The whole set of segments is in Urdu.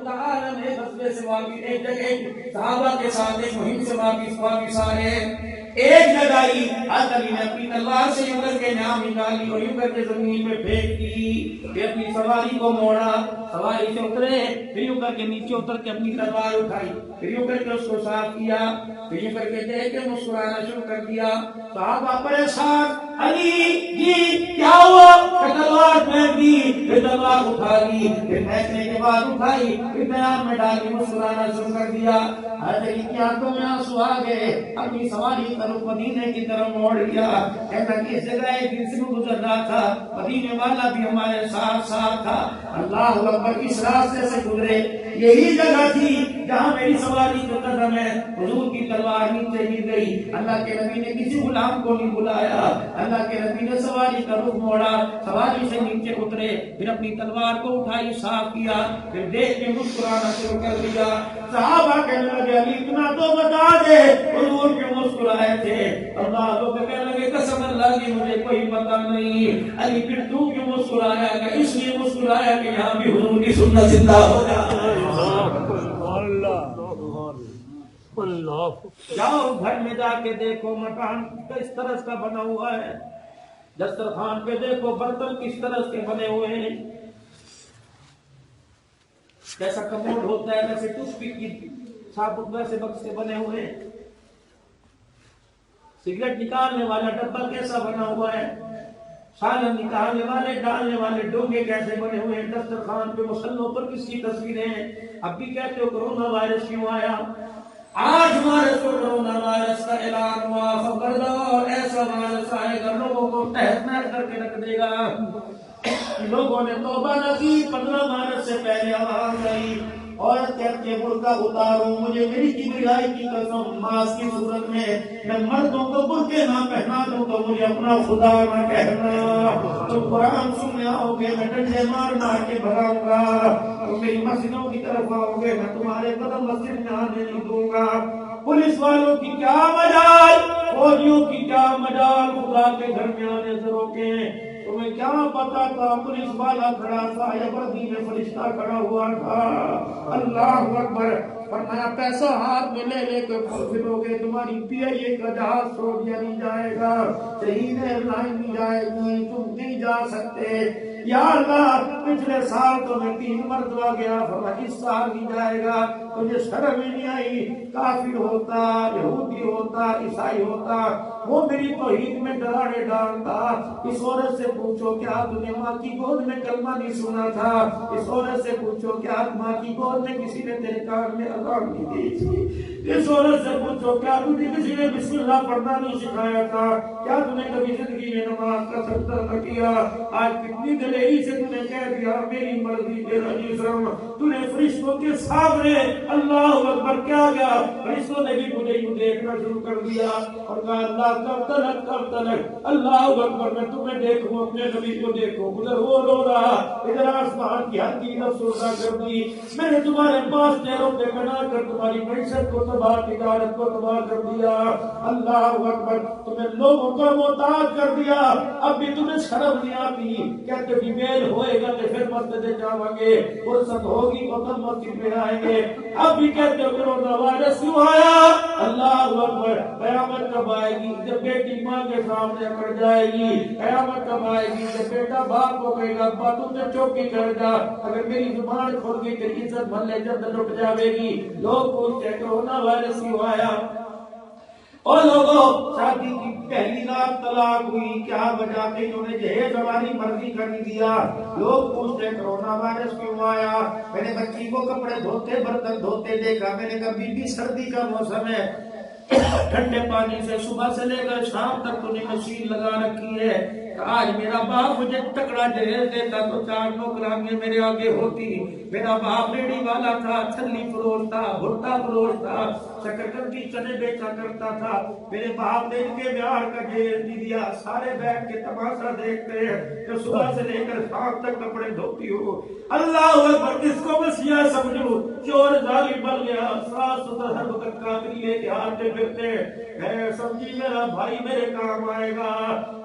تعالی نے غزوے سے واپس ایک جگہ صحابہ کے ساتھ ایک مہم سے واپس آ رہے ہیں، ایک جگہ ہی حضرت علی نے اپنی تلوار سے یوں کر کے نام نکالی اور یوں کر کے زمین میں پھینک دی، پھر اپنی سواری کو موڑا، سواری سے اترے، پھر یوں کر کے نیچے اتر کے اپنی تلوار اٹھائی، پھر یوں کر کے اس کو صاف کیا، پھر یوں کر کے دیکھ کے مسکرانا شروع کر دیا۔ صحابہ پریشان، علی جی کیا ہوا؟ تلوار پھینک دی، پھر تلوار اٹھا لی، پھر پھینکنے کے بعد اٹھائی، پھر میدان میں ڈال کے مسکرانا شروع کر دیا۔ حضرت علی کی آنکھوں میں آنسو آ گئے، اپنی سواری طرف مدینے کی طرف موڑ لیا۔ ایسا کہ اس جگہ ایک دن سے گزر رہا تھا، مدینے والا بھی ہمارے ساتھ ساتھ تھا، اللہ اکبر، اس راستے سے گزرے، یہی جگہ تھی جہاں میری سواری جو قدم ہے حضور کی تلوار نیچے گر گئی۔ اللہ کے نبی نے کسی غلام کو نہیں بلایا، اللہ کے نبی نے سواری کا رخ موڑا، سواری سے نیچے اترے، پھر اپنی تلوار کو اٹھائی، صاف کیا، پھر دیکھ کے مسکرانا شروع کر دیا۔ صحابہ کہنے لگے علی اتنا تو بتا دے حضور کیوں مسکرائے تھے؟ اللہ لوگ کہنے لگے قسم اللہ کی مجھے کوئی پتہ نہیں، علی پھر تو کیوں مسکرایا؟ کہ اس لیے مسکرایا کہ یہاں بھی حضور کی سنت زندہ ہو جائے۔ جاؤ گھر میں جا کے دیکھو مکان کس طرح کا بنا ہوا ہے، دسترخوان پہ دیکھو برتن کس طرح کے بنے ہوئے ہیں، جیسا کموڈ ہوتا ہے ویسے ٹوتھ پک کی ثابت ویسے بکسے بنے ہوئے ہیں، سگریٹ نکالنے والا ڈبہ کیسا بنا ہوا ہے، سالن نکالنے والے ڈالنے والے ڈونگے کیسے بنے ہوئے ہیں، دسترخوان پہ مسلوں پر کس کی تصویریں ہیں۔ اب بھی کہتے ہو کرونا وائرس کیوں آیا؟ آج ہمارے کو کرونا وائرس کا اعلان ہوا، خبردار ایسا وائرس آئے گا لوگوں کو تہس نہس کر کے رکھ دے گا۔ لوگوں نے توبہ نہ کی، 15 مارچ سے پہلے آواز آئی عورت کہتی ہے برقع اتارو، مجھے میری کبریائی کی قسم ماس کی صورت میں مردوں کو برقعے نہ پہنا دوں تو مجھے اپنا خدا نہ کہنا۔ تم قرآن سننے آؤ گے میں ڈنڈے مار مار کے بھگاؤں گا، تم میری مسجدوں کی طرف آؤ گے میں تمہارے قدم مسجد میں آنے نہیں دوں گا۔ پولیس والوں کی کیا مجال، فوجیوں کی کیا مجال خدا کے گھر میں آنے سے روکیں؟ تمہیں کیا پتا تھا پولیس والا کھڑا تھا یا وردی میں فرشتہ کھڑا ہوا تھا؟ اللہ اکبر۔ فرمایا پیسہ ہاتھ میں لے کے پھرو گے، تمہاری پی آئی اے کا جہاز چھوڑ دیا نہیں جائے گا، شہید ایئر لائن نہیں جائے گی، تم نہیں جا سکتے۔ یا اللہ پچھلے سال تو میں 3 مرتبہ گیا، فرمایا اس سال نہیں جائے گا۔ تجھے شرم ہی نہیں آئی، کافر ہوتا، یہودی ہوتا، عیسائی ہوتا، وہ میری توحید میں ڈراڑے ڈالتا۔ اس عورت سے پوچھو کیا تم نے ماں کی گود میں کلمہ نہیں سنا تھا؟ اس عورت سے پوچھو کیا ماں کی گود میں کسی نے تیرے کان میں اذان نہیں دی تھی؟ اس عورت سے پوچھو کیا تجھے کسی نے بسم اللہ پڑھنا نہیں سکھایا تھا؟ کیا تم نے کبھی زندگی میں نماز کا سجدہ نہ کیا؟ آج کتنی دلیری سے تم نے کہہ دیا میری مرضی تیرا جسم۔ تو نے فرشتوں کے سامنے اللہ اکبر کیا گیا، فرشتوں نے بھی مجھے یوں دیکھنا شروع کر دیا اور کہا اللہ کب تلک اللہ اکبر، میں تمہیں دیکھوں اپنے نبی کو دیکھوں۔ ادھر وہ رو رہا، ادھر آسمان کی حقیقت سوچا کر دی، میں نے تمہارے پاس چہروں پہ بنا کر تمہاری معیشت کو تباہ، تجارت کو تباہ کر دیا۔ اللہ اکبر، تمہیں لوگوں کا محتاج کر دیا، اب بھی تمہیں شرم نہیں آتی؟ کہتے بھی میل ہوئے گا تو پھر مسجد جاؤں گے، فرصت ہوگی تو تم مسجد میں آئیں گے، اب بھی کہتے ہو کرونا وائرس کیوں آیا؟ اللہ اکبر، قیامت کب آئے گی جب بیٹی ماں کے سامنے اکڑ جائے گی؟ قیامت کب آئے گی جب بیٹا باپ کو کہے گا باتوں سے چوکی کر جا، اگر میری زبان کھل گئی تیری عزت بھلے جب لٹ جاوے گی۔ لوگ پوچھتے کرونا وائرس کیوں آیا؟ اور لوگوں شادی کی پہلی رات طلاق ہوئی، کیا وجہ کہ انہوں نے جہیز ہماری مرضی کر دیا۔ لوگ پوچھتے کرونا وائرس کیوں آیا؟ میں نے بچی کو کپڑے دھوتے برتن دھوتے دیکھا، میں نے کہا بی بی سردی کا موسم ہے، ٹھنڈے پانی سے صبح سے لے کر شام تک تو نے مشین لگا رکھی ہے، آج میرا باپ مجھے تکڑا جہیز دیتا تو 4 نوکرانیاں میرے آگے ہوتی۔ میرا باپ ریڑھی والا تھا، چھلی فروش تھا، بھٹا فروش تھا، شکرکندی چنے بیچا کرتا تھا، میرے باپ نے ان کے بیار کا جہیز نہیں دیا۔ سارے بیٹھ کے تماشا دیکھتے ہیں کہ صبح سے لے کر شام تک کپڑے دھوتی ہو۔ اللہ اکبر، کس کو مسیحا سمجھو؟ چور ظالم بن گیا، صاف ستھرا ہر وقت کافری لے کے آتے پھرتے، اے سمجھی میرا بھائی میرے کام آئے گا۔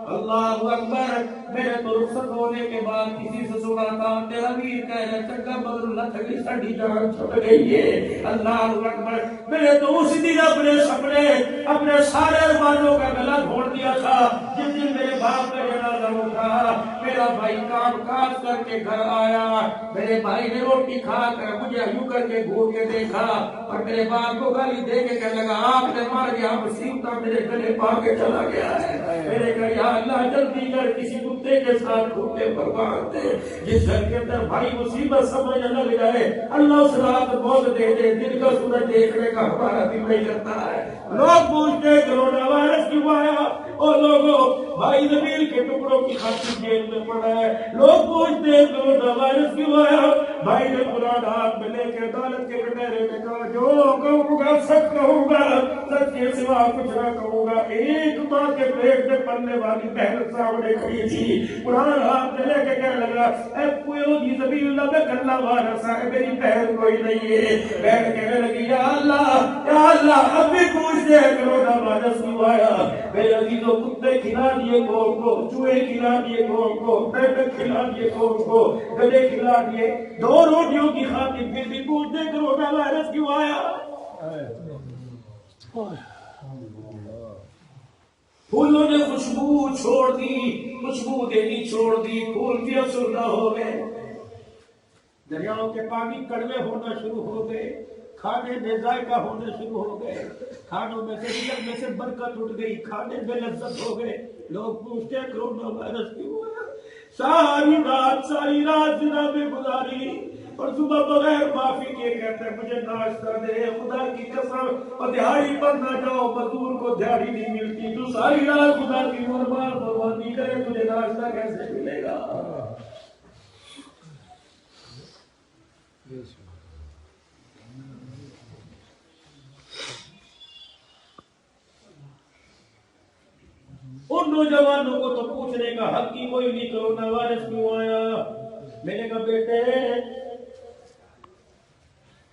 اللہ اکبر. میرے تو رخصت ہونے کے بعد کسی سے سنا تھا تیرا ویر کہہ رہے چنگا بدر اللہ تھلی ساڑی جان چھوٹ گئی ہے. اللہ اکبر. میرے تو اس دن اپنے سپنے اپنے سارے ارمانوں کا گلا گھوڑ دیا تھا جس دن میرے باپ کا جنازہ اٹھا. میرا بھائی کام کاج کر کے گھر آیا. میرے بھائی نے روٹی کھا کر مجھے یوں کر کے گھور کے دیکھا اور میرے باپ کو گالی دے کے کہنے لگا آپ نے مار گیا مصیبت میرے گلے پا کے چلا گیا ہے. میرے کہا یا اللہ جلدی کر کسی کتے کے ساتھ کتے پر باندھ دے جس گھر کے اندر بھائی مصیبت سمجھ نہ لگ جائے. اللہ اس رات موت دے دے. دن کا سورج دیکھنے کا ہمارا دل نہیں کرتا ہے. لوگ پوچھتے کرونا وائرس کیوں آیا اور لوگوں بھائی نبیل کے ٹکڑوں کی خاطر جیل میں پڑا ہے. لوگ پوچھتے کرونا وائرس کیوں آیا بھائی نے قرآن ہاتھ میں لے کے عدالت کے کٹہرے میں کہا جو کہوں گا سچ کہوں گا سچ کے سوا کچھ نہ کہوں گا. ایک ماں کے پیٹ میں پلنے والی بہن سامنے کھڑی تھی. قرآن ہاتھ میں لے کے کہنے لگا اے کوئی جی زبیل اللہ میں کلہ وارث ہے میری بہن کوئی نہیں ہے. بہن کہنے لگی یا اللہ اب بھی پوچھتے ہیں کرونا وائرس کیوں آیا. میرے عزیزوں کتے کھلا دیے قوم کو, چوہے کھلا دیے قوم کو, پیپک کھلا دیے قوم کو, گدے کھلا دیے. 2 روٹیوں کی خاطر پھر بھی پوچھتے کرونا وائرس کیوں آیا. پھولوں نے خوشبو چھوڑ دی, خوشبو دینی چھوڑ دی, پھول بھی افسردہ ہو گئے. دریاؤں کے پانی کڑوے ہونا شروع ہو گئے, کھانے میں ذائقہ ہونے شروع ہو گئے, کھانوں میں سے رزق میں سے برکت اٹھ گئی, کھانے میں لذت ہو گئے. لوگ پوچھتے ہیں کرونا وائرس کیوں ہوا. ساری رات زنا میں گزاری اور صبح بغیر معافی کے کہتے ہیں مجھے ناشتہ دے خدا کی قسم. اور دیہڑی پر نہ جاؤ مزدور کو دیہڑی نہیں ملتی. تو ساری رات خدا کی قربانی کرے تجھے ناشتہ کیسے ملے گا. ان نوجوانوں کو تو پوچھنے کا حق ہی کوئی نہیں کرونا وائرس کیوں آیا. میں نے کہا بیٹے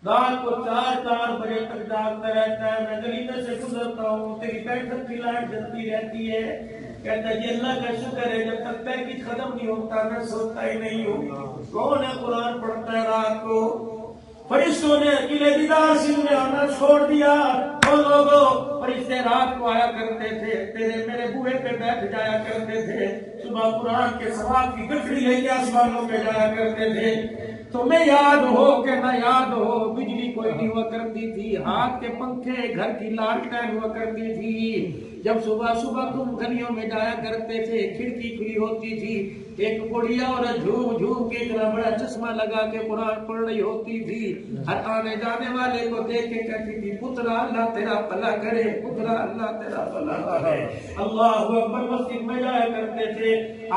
رات کو 4 بجے تک جاگتا رہتا ہے, میں گلی میں سے گزرتا ہوں تیری بیٹھک کی لائٹ جلتی رہتی ہے. کہتا ہے یہ اللہ کا شکر ہے جب تک پیکج ختم نہیں ہوتا میں سوتا ہی نہیں ہوں. کون ہے قرآن پڑھتا ہے رات کو. فرشتوں نے قلعے دیدار سنگھ میں آنا چھوڑ دیا. وہ لوگوں فرشتے رات کو آیا کرتے تھے, تیرے میرے بوئے پہ بیٹھ جایا کرتے تھے. صبح قرآن کے ثواب کی گٹھڑی لے کے آسمانوں پہ جایا کرتے تھے. تمہیں یاد ہو کہ نہ یاد ہو بجلی کوئی نہیں ہوا کرتی تھی, ہاتھ کے پنکھے گھر کی لالٹین ہوا کرتی تھی. جب صبح تم گلیوں میں جایا کرتے تھے کھڑکی کھلی ہوتی تھی, ایک بڑھیا اور جھوم جھوم کے اتنا بڑا چشمہ لگا کے قرآن پڑھ رہی ہوتی تھی. ہر آنے جانے والے کو دیکھ کے کہتی تھی پترا اللہ تیرا بھلا کرے, پترا اللہ تیرا بھلا کرے. اللہ اکبر. مسجد میں جایا کرتے تھے.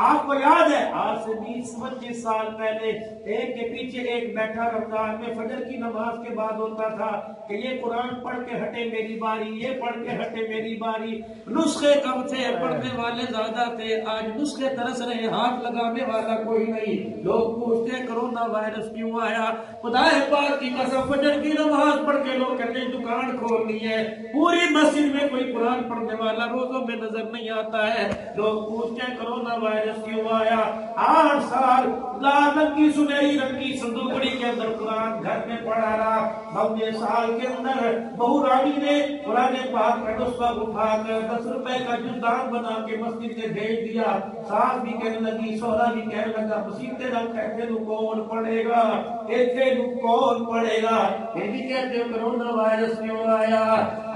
آپ کو یاد ہے آج سے 20-25 سال پہلے ایک کے پیچھے ایک بیٹھا رمضان میں فجر کی نماز کے بعد ہوتا تھا کہ یہ قرآن پڑھ کے ہٹے میری باری, یہ پڑھ کے ہٹے میری باری. نسخے کم تھے, پڑھنے والے زیادہ تھے. آج نسخے ترس رہے, ہاتھ لگانے والا کوئی نہیں. لوگ پوچھتے کرونا وائرس کیوں آیا. خدا پاک کی قسم فجر کی نماز پڑھ کے لوگ کہتے ہیں دکان کھولنی ہے. پوری مسجد میں کوئی قرآن پڑھنے والا روزوں میں نظر نہیں آتا ہے. لوگ پوچھتے ہیں کرونا وائرس کیوں آیا. 8 سال لال رنگ کی سنہری رنگ کی صندوقڑی کے اندر قرآن گھر میں پڑھا رہا. 9 سال کے اندر بہو رانی نے قرآن پاک کا نسخہ اٹھا کر 10 روپے کا جزدان بنا کے مسجد میں بھیج دیا. ساس بھی کہنے لگی, سوہرا بھی کہنے لگا مسیطے نہ کہتے نو کون پڑھے گا, ایتھے نو کون پڑھے گا. یہ بھی کہتے کرونا وائرس کیوں آیا.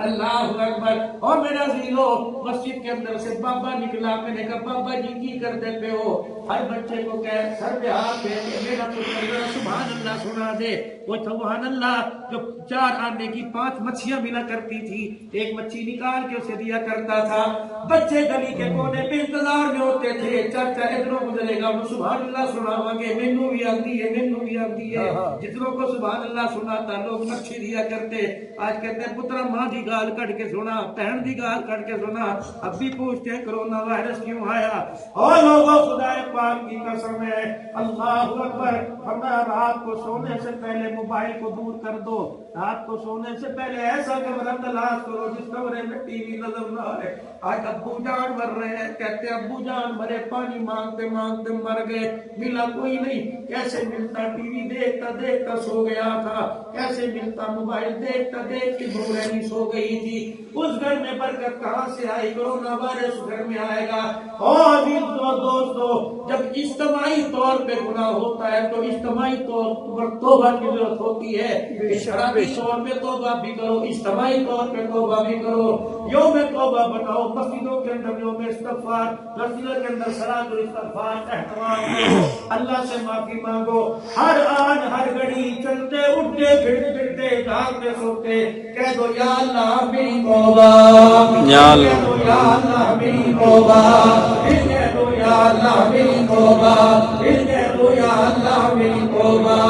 اللہ اکبر. اور میرا عزیزو مسجد کے اندر سے بابا نکلا. میں نے کہا بابا جی کی کر دیتے ہو. ہر بچے کو کہہ سر پہ ہاتھ دے کے میرا پتر سبحان اللہ سنا دے. وہ سبحان اللہ جو 4 آنے کی 5 مچھیاں ملا کرتی تھی, ایک مچھی نکال کے اسے دیا کرتا تھا. بچے گلی کے کونے پہ انتظار میں ہوتے تھے, چاچا ادھروں گزرے گا وہ سبحان اللہ سناواں گے, مینوں بھی آتی ہے مینوں بھی آتی ہے. جتنوں کو سبحان اللہ سناتا لوگ مچھی دیا کرتے. آج کہتے ہیں پترا ماں دی گال کٹ کے سنا, بہن دی گال کٹ کے سنا. اب بھی پوچھتے ہیں کرونا وائرس کیوں آیا. اور لوگوں خدا پاک کی قسم ہے اللہ اکبر. ہمیں رات کو سونے سے پہلے موبائل کو دور کر کر دو، رات کو سونے سے پہلے ایسا کمرہ تلاش کرو جس کمرے میں ٹی وی نظر نہ آئے۔ آج ابو جان مر رہے ہیں، کہتے ابو جان مرے، پانی مانگتے مانگتے مر گئے، ملا کوئی نہیں۔ کیسے ملتا؟ ٹی وی دیکھتا دیکھتا سو گیا تھا، کیسے ملتا؟ موبائل دیکھتا دیکھتے بھولنی سو گئی تھی۔ اس گھر میں برکت کہاں سے آئی؟ کورونا وائرس گھر میں آئے گا۔ اور دوستو، جب اجتماعی طور پہ گناہ ہوتا ہے تو اجتماعی طور پر توبہ کی ضرورت ہوتی ہے۔ اشتراکی طور پہ توبہ بھی کرو، اجتماعی طور پہ توبہ بھی کرو۔ یوم توبہ بناؤ، مسجدوں کے اندر یوم استغفار، مسجدوں کے اندر صلاۃ الاستغفار کا اہتمام کرو، اللہ سے معافی مانگو۔ ہر آن ہر گھڑی چلتے اٹھتے پھرتے جاگتے سوتے کہہ دو یا اللہ میری توبہ، یا اللہ میری توبہ، کہہ دو یا اللہ میری توبہ، کہہ دو یا اللہ میری توبہ۔